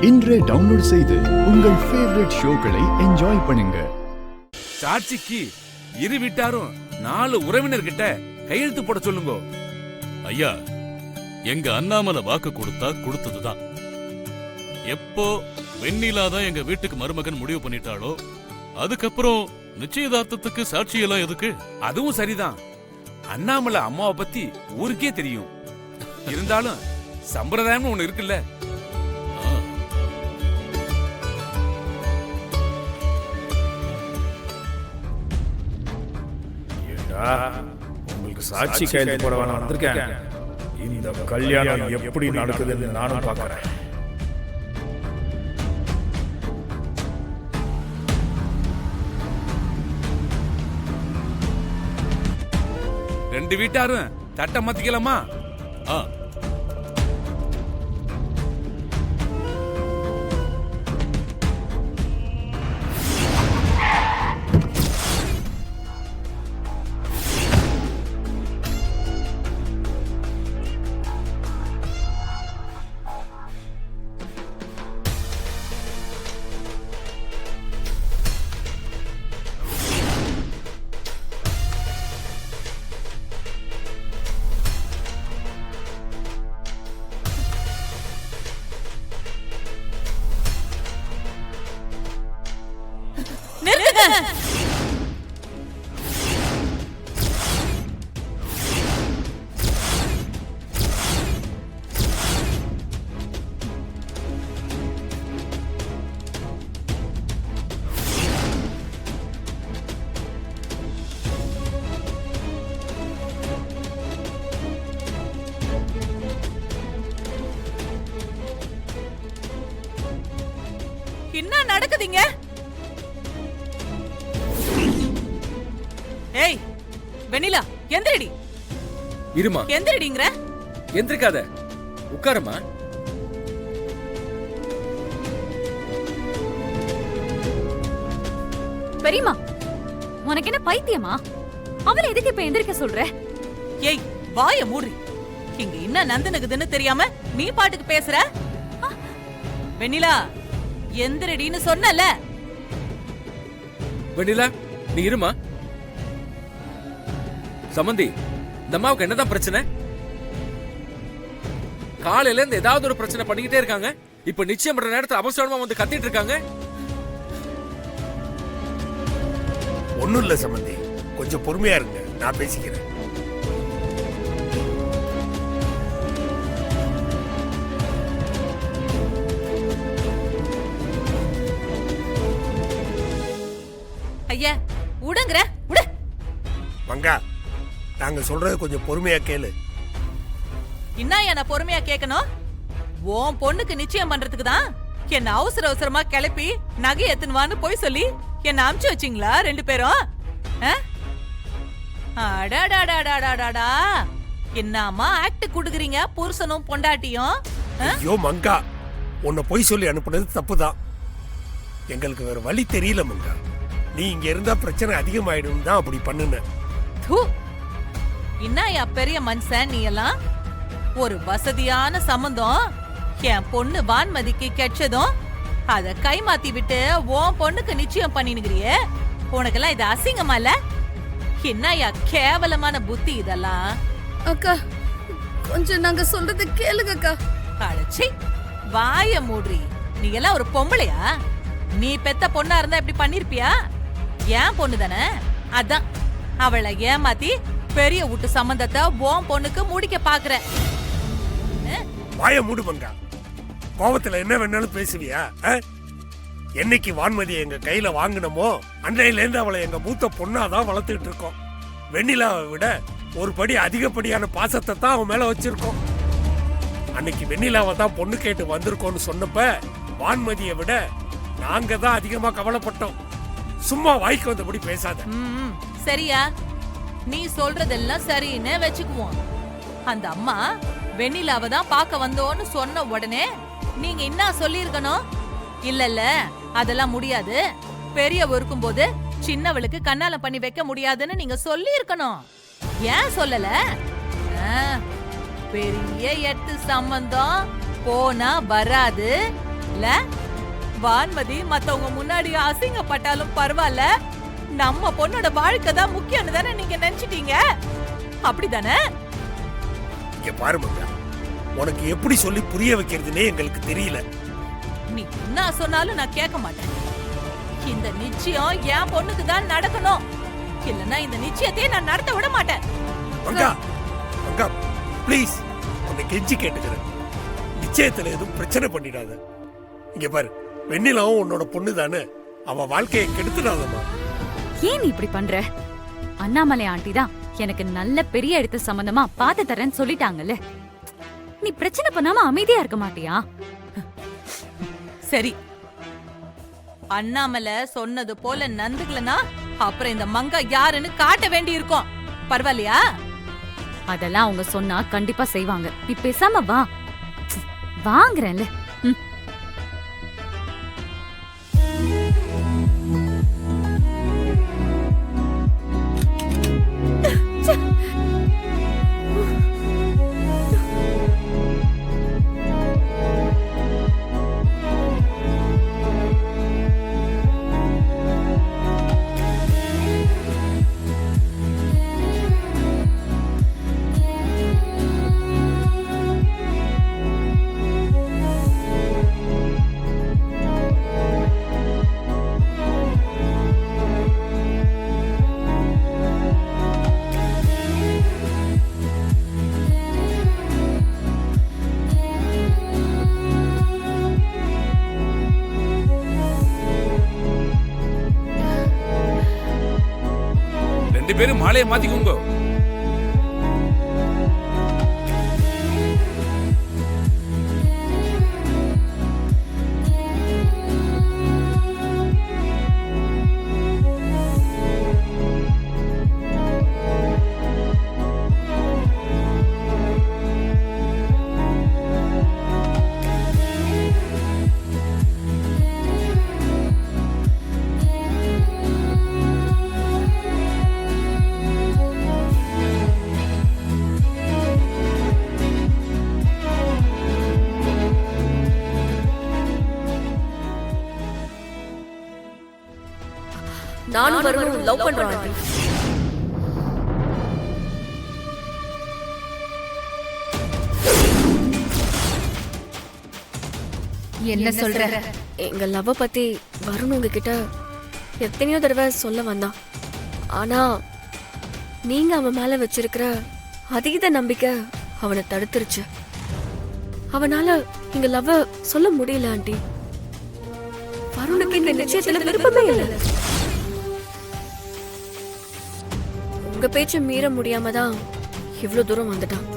இன்றே டவுன்லோட் செய்து உங்கள் ஃபேவரட் ஷோக்களை என்ஜாய் பண்ணுங்க. சாட்சிக்கு இரு வீட்டாரும் 4 உறவினர்கிட்ட கையெழுத்து போட சொல்லுங்க. ஐயா, எங்க அண்ணாமலை வாக்கு கொடுத்தா கொடுத்ததுதான். எப்போ வெண்ணிலாதான் எங்க வீட்டுக்கு மருமகன் முடிவு பண்ணிட்டாளோ அதுக்கப்புறம் நிச்சயதார்த்தத்துக்கு சாட்சியெல்லாம் எதுக்கு? அதுவும் சரிதான். அண்ணாமலை அம்மாவை பத்தி ஊருக்கே தெரியும். இருந்தாலும் சம்பிரதாயம்னு ஒண்ணு இருக்குல்ல. உங்களுக்கு சாட்சி கையெழுத்து போட வேணாம் வந்திருக்கேன். இந்த கல்யாணம் எப்படி நடக்குதுன்னு நானும் பார்க்கறேன். ரெண்டு வீட்டாரும் தட்டை மாத்திக்கலாமா? என்ன நடக்குதுங்க? ஏய் வெண்ணிலா, எந்திரடி. இருமா. எந்திரடிங்கற? எந்திரிக்காத, உட்காருமா. பெரியம்மா, உனக்கு என்ன பைத்தியமா? அவளை எதுக்கு இப்ப எந்திரிக்க சொல்ற? ஏய் வாய மூடி. இங்க என்ன நந்தனுக்குதுன்னு தெரியாம நீ பாட்டுக்கு பேசுற? வெண்ணிலா, எந்திரடின்னு சொன்னல. வெண்ணிலா, நீ இருமா. சமந்தி, இந்த அம்மாவுக்கு என்னதான் பிரச்சனை? காலையில இருந்து ஏதாவது ஒரு பிரச்சனை பண்ணிக்கிட்டே இருக்காங்க. இப்ப நிச்சயம் பண்ற நேரத்துல அவசரமா வந்து கத்திட்டு இருக்காங்க. ஒண்ணும் இல்ல சம்பந்தி, கொஞ்சம் பொறுமையா இருங்க, நான் பேசிக்கிறேன். ஐயா உடங்கற உட. மங்கா, நாங்க சொல்றது கொஞ்சம் பொறுமையா கேளு. என்ன என்ன பொறுமையா கேட்கணும்? உன் பொண்ணுக்கு நிச்சயம் பண்றதுக்கு தான் என்ன அவசர அவசரமா கிளப்பி நகை எத்துனுவான்னு போய் சொல்லி என்ன அமுச்சு வச்சிங்களா ரெண்டு பேரும்? அடாடாடாடாடாடா, என்னமா ஆக்ட் குடுக்குறீங்க புருஷனும் பொண்டாட்டியும்? ஐயோ மங்கா, உன்னை பொய் சொல்லி அனுப்புனது தப்புதான். எங்களுக்கு வேற வழி தெரியல மங்கா. நீ இங்க இருந்தா பிரச்சனை அதிகமாயிடும் தான் அப்படி பண்ணுன. என்னயா பெரிய மனுஷன் நீ எல்லாம்? ஒரு வசதியான சம்பந்தம் என் பொண்ணு வான்மதிக்கு கிடைச்சதும் அத கை மாத்தி விட்டு உன் பொண்ணுக்கு நிச்சயம் பண்ணினுக்கிறியே, உனக்கெல்லாம் இது அசிங்கமா இல்ல? என்னயா கேவலமான புத்தி இதெல்லாம்? அக்கா, கொஞ்சம் நாங்க சொல்றது கேளுங்க அக்கா. அடச்சி, வாய மூடி. நீ எல்லாம் ஒரு பொம்பளையா? நீ பெத்த பொண்ணா இருந்தா இப்படி பண்ணிருப்பியா? ஏன் பொண்ணு தானே, அதான் அவளை ஏமாத்தி பெரிய வீட்டு சம்பந்தத்தை உன் பொண்ணுக்கு முடிக்க பாக்குற. வாய மூடு மங்கா. கோபத்துல என்ன வேணாலும் பேசுவியா? என்னைக்கு வான்மதியை எங்க கையில வாங்கினமோ அன்னையில இருந்து அவளை எங்க மூத்த பொண்ணாதான் வளர்த்துட்டு இருக்கோம். வெண்ணிலாவை விட ஒரு படி அதிகப்படியான பாசத்தை தான் அவன் மேல வச்சிருக்கோம். அன்னைக்கு வெண்ணிலாவை தான் பொண்ணு கேட்டு வந்திருக்கோம்னு சொன்னப்ப வான்மதியை விட நாங்க தான் அதிகமா கவலைப்பட்டோம். சும்மா வாய்க்கு வந்தபடி பேசாத. சரியா? நீ சொல்றதெல்லாம் சரின்னு வச்சுக்குவோம். அந்த அம்மா வெண்ணிலாவை தான் பார்க்க வந்தோன்னு சொன்ன உடனே நீங்க என்ன சொல்லிருக்கணும்? இல்ல அதெல்லாம் முடியாது, பெரியவ இருக்கும்போது சின்னவளுக்கு கண்ணாலம் பண்ணி வைக்க முடியாதுன்னு நீங்க சொல்லி இருக்கணும். ஏன் சொல்லல? பெரிய எட்டு சம்பந்தம் போனா வராது, இல்ல வான்மதி மத்தவங்க முன்னாடி அசிங்கப்பட்டாலும் பரவாயில்ல, நம்ம பொண்ணோட வாழ்க்கை தான் முக்கியம்னு தானே நீங்க நினைச்சிட்டீங்க, அப்படிதானே? இங்க பாரு மங்கா, உனக்கு எப்படி சொல்லி புரிய வைக்கிறதுனே எங்களுக்கு தெரியல. நீ என்ன சொன்னாலும் நான் கேட்க மாட்டேன். இந்த நிச்சயம் என் பொண்ணுக்கு தான் நடக்கணும், இல்லன்னா இந்த நிச்சயத்தையே நான் நடத்த விட மாட்டேன். மங்கா மங்கா ப்ளீஸ், உன்னை கெஞ்சி கேட்டுக்கிறேன், நிச்சயத்துல எதுவும் பிரச்சனை பண்ணிடாத. இங்க பாரு, வெண்ணிலாவும் உன்னோட பொண்ணு தானே, அவ வாழ்க்கையை கெடுத்துடாதம்மா. ஏன் நீ இப்படி பண்ற? அண்ணாமலை ஆண்டி தான் எனக்கு நல்ல பெரிய இடத்து சம்பந்தமா பாத்து தரேன்னு சொல்லிட்டாங்கல்ல. நீ பிரச்சனை பண்ணாம அமைதியா இருக்க மாட்டியா? சரி, அண்ணாமலை சொன்னது போல நந்துக்கலனா அப்புறம் இந்த மங்கா யாருன்னு காட்ட வேண்டி இருக்கும். பரவாயில்லையா? அதெல்லாம் அவங்க சொன்னா கண்டிப்பா செய்வாங்க. நீ பேசாம வா. வாங்குறேன்ல. ரெண்டு பேரும் மாலையை மாத்திக்கோங்க. நானும் வருணும் லவ் பண்றோம் ஆண்டி. என்ன சொல்ற? எங்க லவ் பத்தி வருண் உங்ககிட்ட எத்தனையோ தடவை சொல்ல வந்தான். ஆனா நீங்க அவன் மேல வச்சிருக்கிற அதீத நம்பிக்கை அவனை தடுத்துருச்சு. அவனால எங்க லவ் சொல்ல முடியல ஆண்டி. வருணுக்கு இந்த நிச்சயத்துல விருப்பமே இல்லை. உங்க பேச்ச மீற முடியாம தான் இவ்வளவு தூரம் வந்துட்டான்.